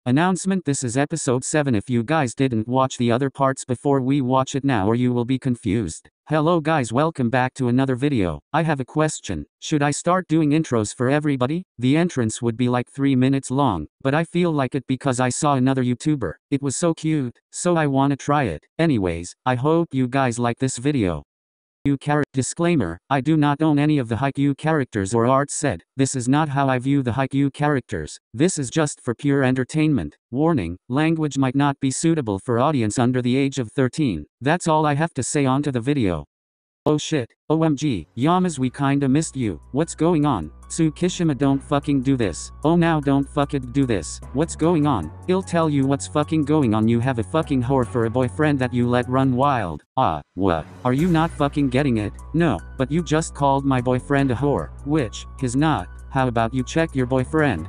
Announcement: this is episode 7. If you guys didn't watch the other parts before, we watch it now or you will be confused. Hello guys, welcome back to another video. I have a question. Should I start doing intros for everybody? The entrance would be like 3 minutes long, but I feel like it because I saw another YouTuber. It was so cute, so I wanna try it. Anyways, I hope you guys like this video. Disclaimer: I do not own any of the HAIKYUU characters or art said. This is not how I view the HAIKYUU characters. This is just for pure entertainment. Warning: language might not be suitable for audience under the age of 13. That's all I have to say onto the video. Oh shit, OMG, Yamas, we kinda missed you. What's going on? TSUKISHIMA, don't fucking do this. Oh now don't fucking do this. What's going on? I'll tell you what's fucking going on. You have a fucking whore for a boyfriend that you let run wild. What? Are you not fucking getting it? No, but you just called my boyfriend a whore, which, he's not. How about you check your boyfriend?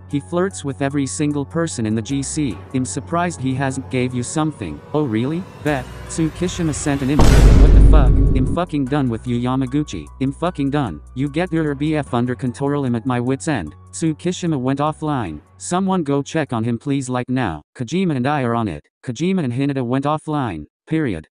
He flirts with every single person in the GC. I'm surprised he hasn't gave you something. Oh really? Bet. TSUKISHIMA sent an image. What the fuck? I'm fucking done with you, Yamaguchi. I'm fucking done. You get your BF under control. I'm at my wit's end. TSUKISHIMA went offline. Someone go check on him please, like now. Kojima and I are on it. Kojima and Hinata went offline. Period.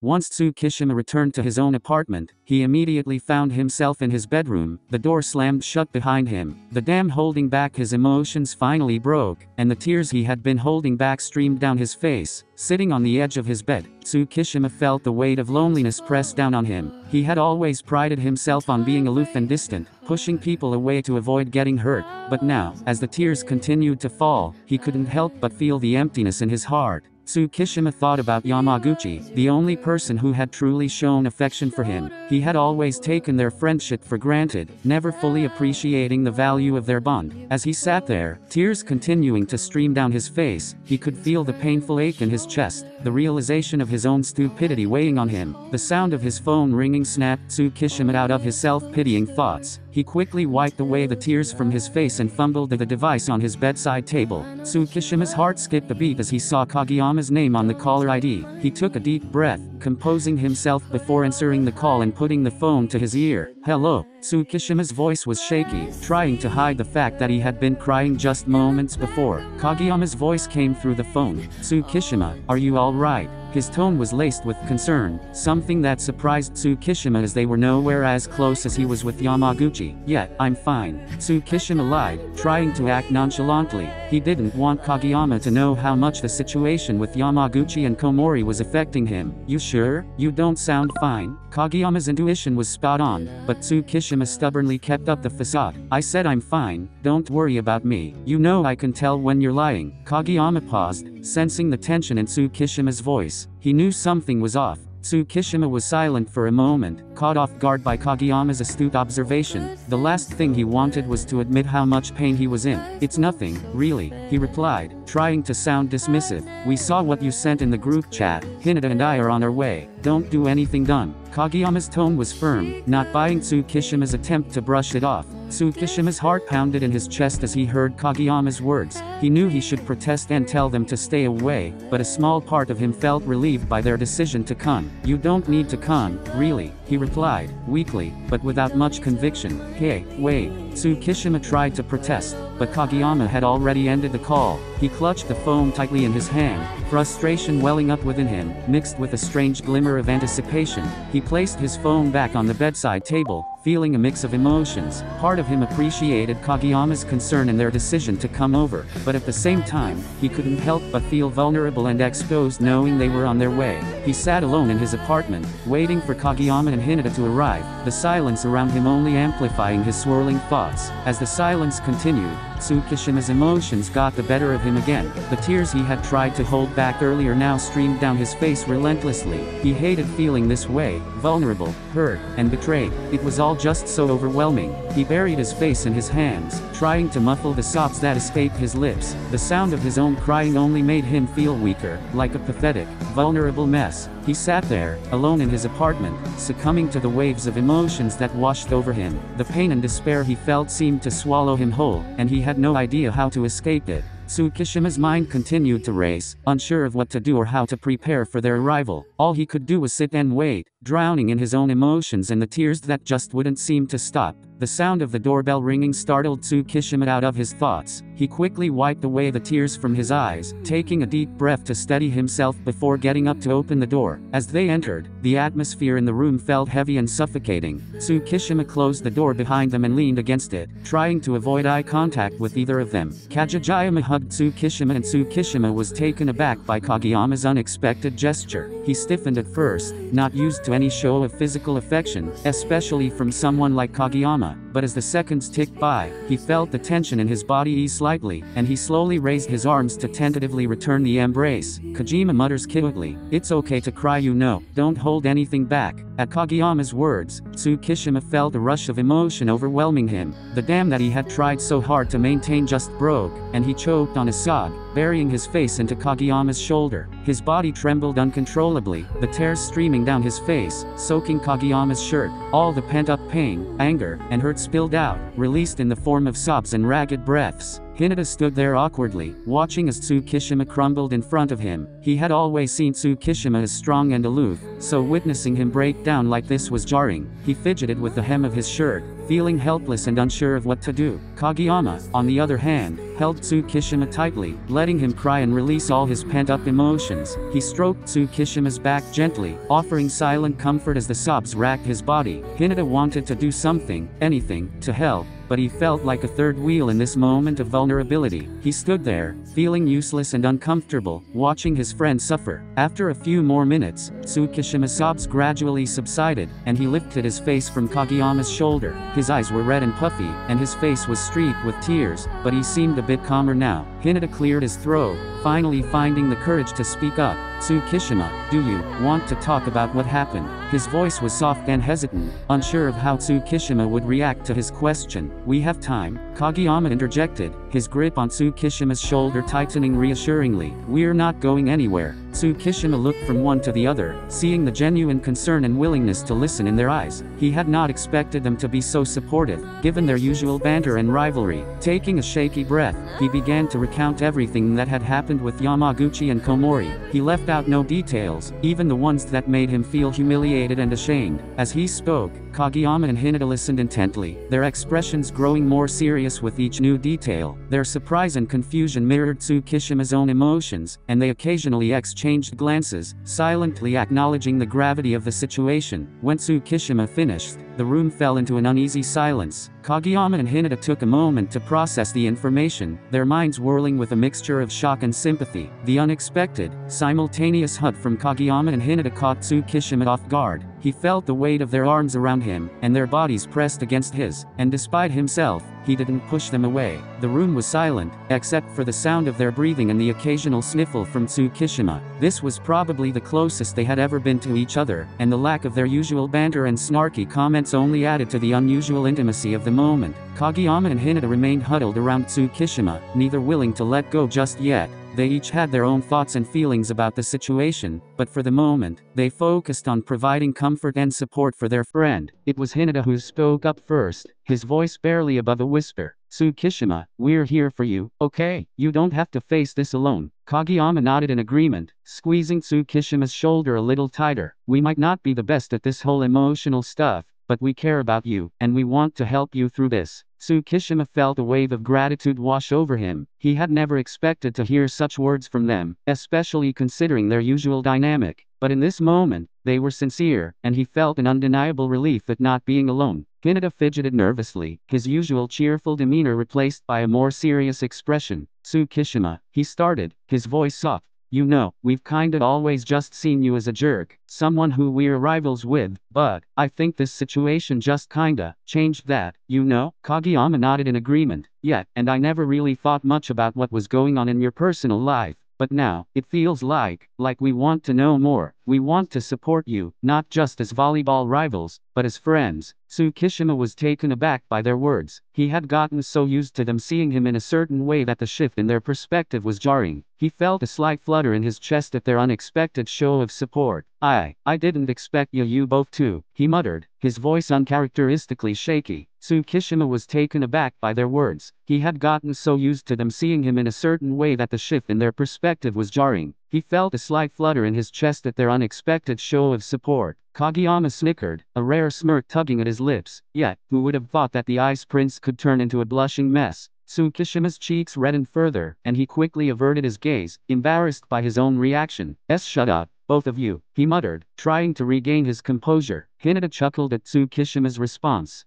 Once TSUKISHIMA returned to his own apartment, he immediately found himself in his bedroom. The door slammed shut behind him. The dam holding back his emotions finally broke, and the tears he had been holding back streamed down his face. Sitting on the edge of his bed, TSUKISHIMA felt the weight of loneliness press down on him. He had always prided himself on being aloof and distant, pushing people away to avoid getting hurt. But now, as the tears continued to fall, he couldn't help but feel the emptiness in his heart. TSUKISHIMA thought about Yamaguchi, the only person who had truly shown affection for him. He had always taken their friendship for granted, never fully appreciating the value of their bond. As he sat there, tears continuing to stream down his face, he could feel the painful ache in his chest, the realization of his own stupidity weighing on him. The sound of his phone ringing snapped TSUKISHIMA out of his self-pitying thoughts. He quickly wiped away the tears from his face and fumbled at the device on his bedside table. TSUKISHIMA's heart skipped a beat as he saw Kageyama's name on the caller ID. He took a deep breath, composing himself before answering the call and putting the phone to his ear. Hello. TSUKISHIMA's voice was shaky, trying to hide the fact that he had been crying just moments before. Kageyama's voice came through the phone. TSUKISHIMA, are you alright? His tone was laced with concern, something that surprised TSUKISHIMA as they were nowhere as close as he was with Yamaguchi. Yet, I'm fine. TSUKISHIMA lied, trying to act nonchalantly. He didn't want Kageyama to know how much the situation with Yamaguchi and Komori was affecting him. You sure? You don't sound fine. Kageyama's intuition was spot on, but TSUKISHIMA stubbornly kept up the facade. I said I'm fine, don't worry about me. You know I can tell when you're lying. Kageyama paused, sensing the tension in TSUKISHIMA's voice. He knew something was off. TSUKISHIMA was silent for a moment, caught off guard by Kageyama's astute observation. The last thing he wanted was to admit how much pain he was in. It's nothing, really, he replied, trying to sound dismissive. We saw what you sent in the group chat. Hinata and I are on our way. Don't do anything done. Kageyama's tone was firm, not buying TSUKISHIMA's attempt to brush it off. TSUKISHIMA's heart pounded in his chest as he heard Kageyama's words. He knew he should protest and tell them to stay away, but a small part of him felt relieved by their decision to come. You don't need to come, really, he replied, weakly, but without much conviction. Hey, wait. TSUKISHIMA tried to protest, but Kageyama had already ended the call. He clutched the phone tightly in his hand, frustration welling up within him, mixed with a strange glimmer of anticipation. He placed his phone back on the bedside table, feeling a mix of emotions. Part of him appreciated Kageyama's concern and their decision to come over, but at the same time, he couldn't help but feel vulnerable and exposed knowing they were on their way. He sat alone in his apartment, waiting for Kageyama and Hinata to arrive, the silence around him only amplifying his swirling thoughts. As the silence continued, TSUKISHIMA's emotions got the better of him again. The tears he had tried to hold back earlier now streamed down his face relentlessly. He hated feeling this way, vulnerable, hurt, and betrayed. It was all just so overwhelming. He buried his face in his hands, trying to muffle the sobs that escaped his lips. The sound of his own crying only made him feel weaker, like a pathetic, vulnerable mess. He sat there, alone in his apartment, succumbing to the waves of emotions that washed over him. The pain and despair he felt seemed to swallow him whole, and he had no idea how to escape it. TSUKISHIMA's mind continued to race, unsure of what to do or how to prepare for their arrival. All he could do was sit and wait, drowning in his own emotions and the tears that just wouldn't seem to stop. The sound of the doorbell ringing startled Tsukishima out of his thoughts. He quickly wiped away the tears from his eyes, taking a deep breath to steady himself before getting up to open the door. As they entered, the atmosphere in the room felt heavy and suffocating. Tsukishima closed the door behind them and leaned against it, trying to avoid eye contact with either of them. Kageyama hugged Tsukishima, and Tsukishima was taken aback by Kageyama's unexpected gesture. He stiffened at first, not used to any show of physical affection, especially from someone like Kageyama, but as the seconds ticked by, he felt the tension in his body ease slightly, and he slowly raised his arms to tentatively return the embrace. Kojima mutters cutely, "It's okay to cry, you know, don't hold anything back." At Kageyama's words, Tsukishima felt a rush of emotion overwhelming him. The dam that he had tried so hard to maintain just broke, and he choked on a sob, burying his face into Kageyama's shoulder. His body trembled uncontrollably, the tears streaming down his face, soaking Kageyama's shirt. All the pent-up pain, anger, and hurt spilled out, released in the form of sobs and ragged breaths. Hinata stood there awkwardly, watching as Tsukishima crumbled in front of him. He had always seen Tsukishima as strong and aloof, so witnessing him break down like this was jarring. He fidgeted with the hem of his shirt, feeling helpless and unsure of what to do. Kageyama, on the other hand, held Tsukishima tightly, letting him cry and release all his pent-up emotions. He stroked Tsukishima's back gently, offering silent comfort as the sobs racked his body. Hinata wanted to do something, anything, to help, but he felt like a third wheel in this moment of vulnerability. He stood there, feeling useless and uncomfortable, watching his friend suffer. After a few more minutes, Tsukishima's sobs gradually subsided, and he lifted his face from Kageyama's shoulder. His eyes were red and puffy, and his face was streaked with tears, but he seemed a bit calmer now. Hinata cleared his throat, finally finding the courage to speak up. "Tsukishima, do you want to talk about what happened?" His voice was soft and hesitant, unsure of how Tsukishima would react to his question. "We have time," Kageyama interjected, his grip on Tsukishima's shoulder tightening reassuringly. "We're not going anywhere." Tsukishima looked from one to the other, seeing the genuine concern and willingness to listen in their eyes. He had not expected them to be so supportive, given their usual banter and rivalry. Taking a shaky breath, he began to recount everything that had happened with Yamaguchi and Komori. He left out no details, even the ones that made him feel humiliated and ashamed. As he spoke, Kageyama and Hinata listened intently, their expressions growing more serious with each new detail. Their surprise and confusion mirrored Tsukishima's own emotions, and they occasionally exchanged glances, silently acknowledging the gravity of the situation. When Tsukishima finished, the room fell into an uneasy silence. Kageyama and Hinata took a moment to process the information, their minds whirling with a mixture of shock and sympathy. The unexpected, simultaneous hug from Kageyama and Hinata caught Tsukishima off guard. He felt the weight of their arms around him, and their bodies pressed against his, and despite himself, he didn't push them away. The room was silent, except for the sound of their breathing and the occasional sniffle from Tsukishima. This was probably the closest they had ever been to each other, and the lack of their usual banter and snarky comments only added to the unusual intimacy of the moment. Kageyama and Hinata remained huddled around Tsukishima, neither willing to let go just yet. They each had their own thoughts and feelings about the situation, but for the moment, they focused on providing comfort and support for their friend. It was Hinata who spoke up first, his voice barely above a whisper. "Tsukishima, we're here for you, okay? You don't have to face this alone." Kageyama nodded in agreement, squeezing Tsukishima's shoulder a little tighter. "We might not be the best at this whole emotional stuff, but we care about you, and we want to help you through this." Tsukishima felt a wave of gratitude wash over him. He had never expected to hear such words from them, especially considering their usual dynamic. But in this moment, they were sincere, and he felt an undeniable relief at not being alone. Hinata fidgeted nervously, his usual cheerful demeanor replaced by a more serious expression. "Tsukishima," he started, his voice soft. "You know, we've kinda always just seen you as a jerk, someone who we're rivals with, but I think this situation just kinda changed that, you know?" Kageyama nodded in agreement. "Yeah, and I never really thought much about what was going on in your personal life. But now, it feels like we want to know more. We want to support you, not just as volleyball rivals, but as friends." Tsukishima was taken aback by their words. He had gotten so used to them seeing him in a certain way that the shift in their perspective was jarring. He felt a slight flutter in his chest at their unexpected show of support. I didn't expect you both to," he muttered, his voice uncharacteristically shaky. Tsukishima was taken aback by their words. He had gotten so used to them seeing him in a certain way that the shift in their perspective was jarring. He felt a slight flutter in his chest at their unexpected show of support. Kageyama snickered, a rare smirk tugging at his lips. Yet, who would have thought that the ice prince could turn into a blushing mess? Tsukishima's cheeks reddened further, and he quickly averted his gaze, embarrassed by his own reaction. Shut up, both of you, he muttered, trying to regain his composure. Hinata chuckled at Tsukishima's response.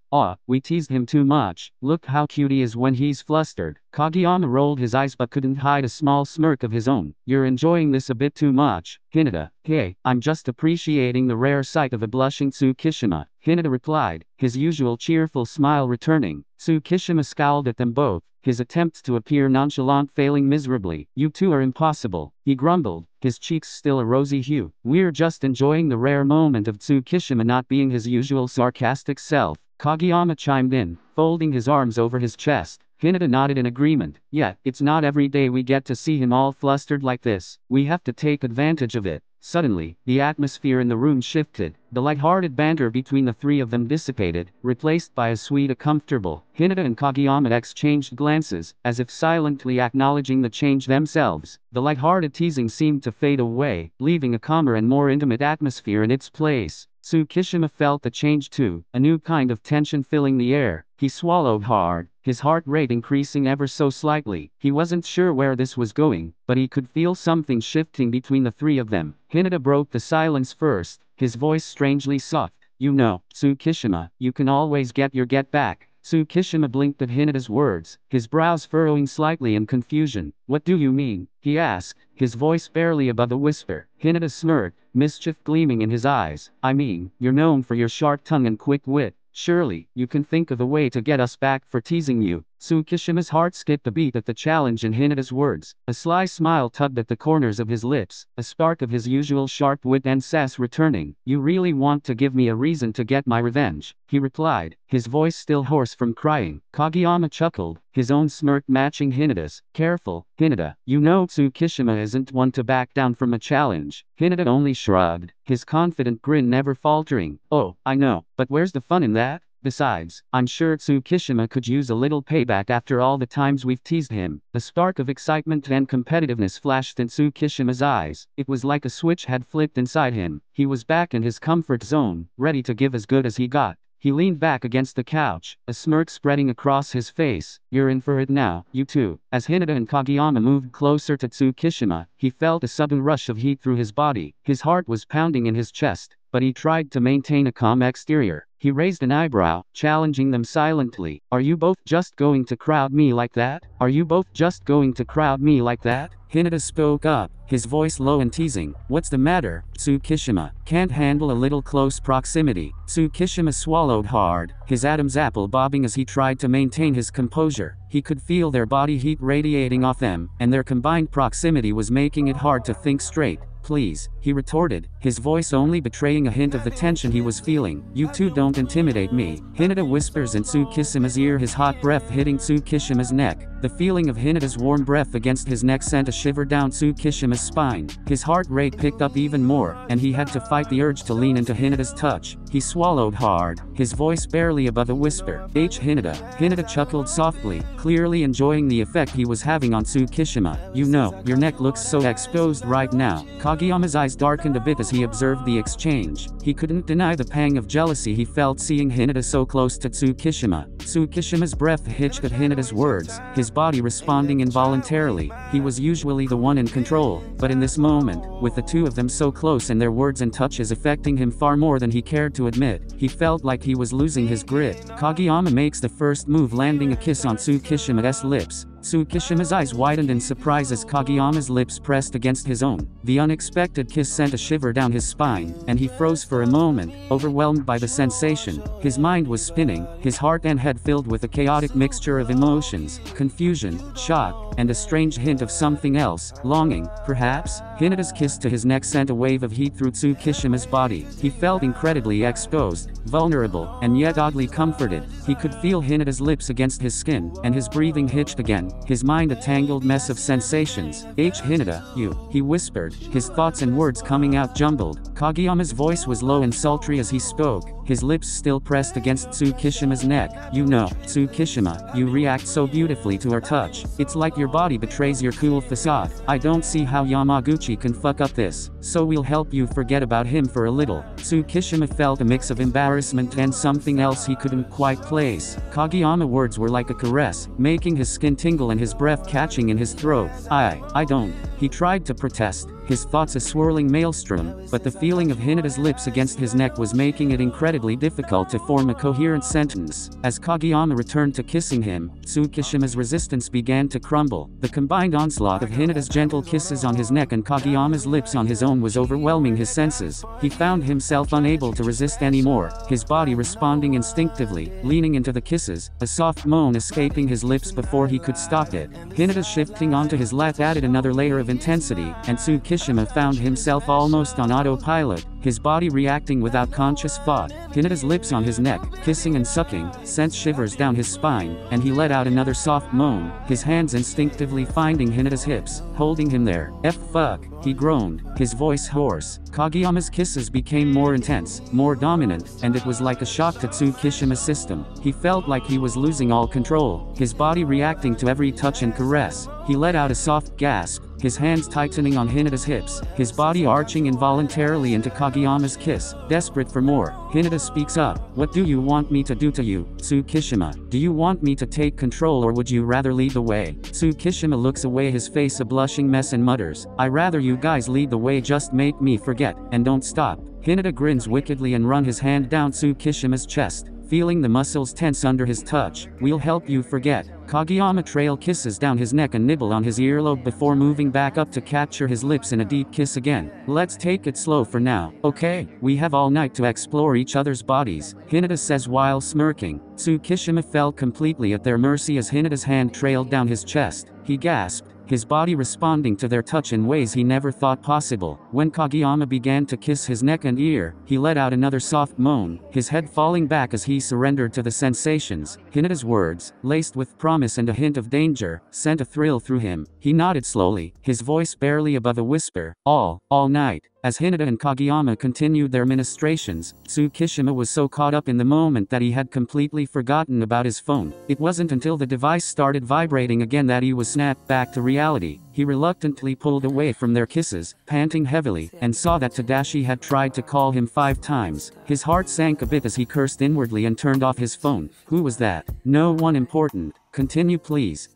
We teased him too much. Look how cute he is when he's flustered. Kageyama rolled his eyes but couldn't hide a small smirk of his own. You're enjoying this a bit too much, Hinata. Hey, I'm just appreciating the rare sight of a blushing Tsukishima, Hinata replied, his usual cheerful smile returning. Tsukishima scowled at them both, his attempts to appear nonchalant failing miserably. You two are impossible, he grumbled, his cheeks still a rosy hue. We're just enjoying the rare moment of Tsukishima not being his usual sarcastic self. Kageyama chimed in, folding his arms over his chest. Hinata nodded in agreement. Yet, it's not every day we get to see him all flustered like this. We have to take advantage of it. Suddenly, the atmosphere in the room shifted. The light-hearted banter between the three of them dissipated, replaced by a sweet comfortable. Hinata and Kageyama exchanged glances, as if silently acknowledging the change themselves. The light-hearted teasing seemed to fade away, leaving a calmer and more intimate atmosphere in its place. Tsukishima felt the change too, a new kind of tension filling the air. He swallowed hard, his heart rate increasing ever so slightly. He wasn't sure where this was going, but he could feel something shifting between the three of them. Hinata broke the silence first, his voice strangely soft. You know, Tsukishima, you can always get your get back. Tsukishima blinked at Hinata's words, his brows furrowing slightly in confusion. What do you mean? He asked, his voice barely above a whisper. Hinata smirked, mischief gleaming in his eyes. I mean, you're known for your sharp tongue and quick wit. Surely, you can think of a way to get us back for teasing you. Tsukishima's heart skipped a beat at the challenge in Hinata's words. A sly smile tugged at the corners of his lips, a spark of his usual sharp wit and sass returning. You really want to give me a reason to get my revenge, he replied, his voice still hoarse from crying. Kageyama chuckled, his own smirk matching Hinata's. Careful, Hinata. You know Tsukishima isn't one to back down from a challenge. Hinata only shrugged, his confident grin never faltering. Oh, I know, but where's the fun in that? Besides, I'm sure Tsukishima could use a little payback after all the times we've teased him. A spark of excitement and competitiveness flashed in Tsukishima's eyes. It was like a switch had flipped inside him. He was back in his comfort zone, ready to give as good as he got. He leaned back against the couch, a smirk spreading across his face. You're in for it now, you two. As Hinata and Kageyama moved closer to Tsukishima, he felt a sudden rush of heat through his body. His heart was pounding in his chest, but he tried to maintain a calm exterior. He raised an eyebrow, challenging them silently. Are you both just going to crowd me like that? Are you both just going to crowd me like that? Hinata spoke up, his voice low and teasing. What's the matter, Tsukishima? Can't handle a little close proximity. Tsukishima swallowed hard, his Adam's apple bobbing as he tried to maintain his composure. He could feel their body heat radiating off them, and their combined proximity was making it hard to think straight. Please, he retorted, his voice only betraying a hint of the tension he was feeling. You two don't intimidate me. Hinata whispers in Tsukishima's ear, his hot breath hitting Tsukishima's neck. The feeling of Hinata's warm breath against his neck sent a shiver down Tsukishima's spine. His heart rate picked up even more, and he had to fight the urge to lean into Hinata's touch. He swallowed hard, his voice barely above a whisper. Hinata. Hinata chuckled softly, clearly enjoying the effect he was having on Tsukishima. You know, your neck looks so exposed right now. Kageyama's eyes darkened a bit as he observed the exchange. He couldn't deny the pang of jealousy he felt seeing Hinata so close to Tsukishima. Tsukishima's breath hitched at Hinata's words, his body responding involuntarily. He was usually the one in control, but in this moment, with the two of them so close and their words and touches affecting him far more than he cared to admit, he felt like he was losing his grip. Kageyama makes the first move, landing a kiss on Tsukishima's lips. Tsukishima's eyes widened in surprise as Kageyama's lips pressed against his own. The unexpected kiss sent a shiver down his spine, and he froze for a moment, overwhelmed by the sensation. His mind was spinning, his heart and head filled with a chaotic mixture of emotions, confusion, shock, and a strange hint of something else, longing, perhaps. Hinata's kiss to his neck sent a wave of heat through Tsukishima's body. He felt incredibly exposed, vulnerable, and yet oddly comforted. He could feel Hinata's lips against his skin, and his breathing hitched again, his mind a tangled mess of sensations. Hinata, you, he whispered, his thoughts and words coming out jumbled. Kageyama's voice was low and sultry as he spoke. his lips still pressed against Tsukishima's neck. You know, Tsukishima, you react so beautifully to our touch. It's like your body betrays your cool facade. I don't see how Yamaguchi can fuck up this, so we'll help you forget about him for a little. Tsukishima felt a mix of embarrassment and something else he couldn't quite place. Kageyama's words were like a caress, making his skin tingle and his breath catching in his throat. I don't. He tried to protest, his thoughts a swirling maelstrom, but the feeling of Hinata's lips against his neck was making it incredibly difficult to form a coherent sentence. As Kageyama returned to kissing him, Tsukishima's resistance began to crumble. The combined onslaught of Hinata's gentle kisses on his neck and Kageyama's lips on his own was overwhelming his senses. He found himself unable to resist anymore, his body responding instinctively, leaning into the kisses, a soft moan escaping his lips before he could stop it. Hinata shifting onto his lap added another layer of intensity, and Tsukishima found himself almost on autopilot, his body reacting without conscious thought. Hinata's lips on his neck, kissing and sucking, sent shivers down his spine, and he let out another soft moan, his hands instinctively finding Hinata's hips, holding him there. Fuck, he groaned, his voice hoarse. Kageyama's kisses became more intense, more dominant, and it was like a shock to Tsukishima's system. He felt like he was losing all control, his body reacting to every touch and caress. He let out a soft gasp, his hands tightening on Hinata's hips, his body arching involuntarily into Kageyama's kiss, desperate for more. Hinata speaks up. What do you want me to do to you, Tsukishima? Do you want me to take control or would you rather lead the way? Tsukishima looks away, his face a blushing mess, and mutters, I rather you guys lead the way, just make me forget, and don't stop. Hinata grins wickedly and run his hand down Tsukishima's chest, feeling the muscles tense under his touch. We'll help you forget. Kageyama trail kisses down his neck and nibble on his earlobe before moving back up to capture his lips in a deep kiss again. Let's take it slow for now, okay? We have all night to explore each other's bodies, Hinata says while smirking. Tsukishima fell completely at their mercy as Hinata's hand trailed down his chest. He gasped, his body responding to their touch in ways he never thought possible. When Kageyama began to kiss his neck and ear, he let out another soft moan, his head falling back as he surrendered to the sensations. Hinata's words, laced with promise and a hint of danger, sent a thrill through him. He nodded slowly, his voice barely above a whisper. All night. As Hinata and Kageyama continued their ministrations, Tsukishima was so caught up in the moment that he had completely forgotten about his phone. It wasn't until the device started vibrating again that he was snapped back to reality. He reluctantly pulled away from their kisses, panting heavily, and saw that Tadashi had tried to call him 5 times. His heart sank a bit as he cursed inwardly and turned off his phone. Who was that? No one important. Continue please.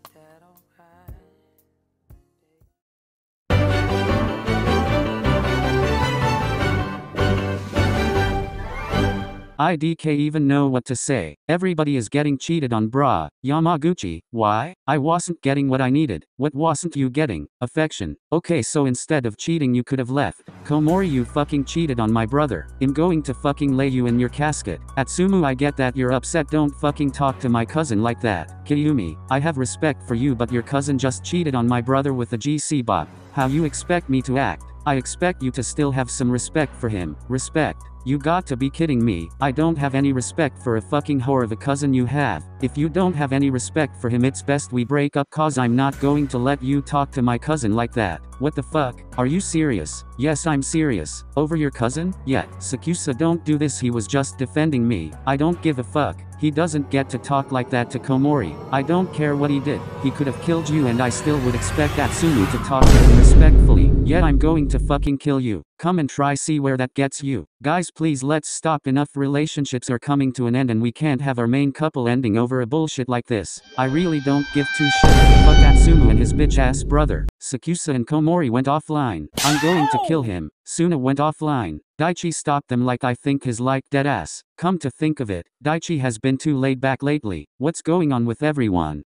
I can't even know what to say. Everybody is getting cheated on, brah. Yamaguchi, why? I wasn't getting what I needed. What wasn't you getting? Affection. Okay, so instead of cheating you could have left. Komori, you fucking cheated on my brother. I'm going to fucking lay you in your casket. Atsumu, I get that you're upset, don't fucking talk to my cousin like that. Kiyumi, I have respect for you, but your cousin just cheated on my brother with a GC bot. How you expect me to act? I expect you to still have some respect for him. Respect? You got to be kidding me. I don't have any respect for a fucking whore of a cousin you have. If you don't have any respect for him, it's best we break up, cause I'm not going to let you talk to my cousin like that. What the fuck? Are you serious? Yes, I'm serious. Over your cousin? Yeah. Sakusa, don't do this, he was just defending me. I don't give a fuck. He doesn't get to talk like that to Komori. I don't care what he did. He could have killed you and I still would expect Atsumu to talk to him respectfully. Yet I'm going to fucking kill you. Come and try, see where that gets you. Guys, please let's stop. Enough. Relationships are coming to an end and we can't have our main couple ending over a bullshit like this. I really don't give 2 shits. Fuck Atsumu and his bitch ass brother. Sakusa and Komori went offline. I'm going to kill him. Suna went offline. Daichi stopped them like I think his like dead ass. Come to think of it, Daichi has been too laid back lately. What's going on with everyone?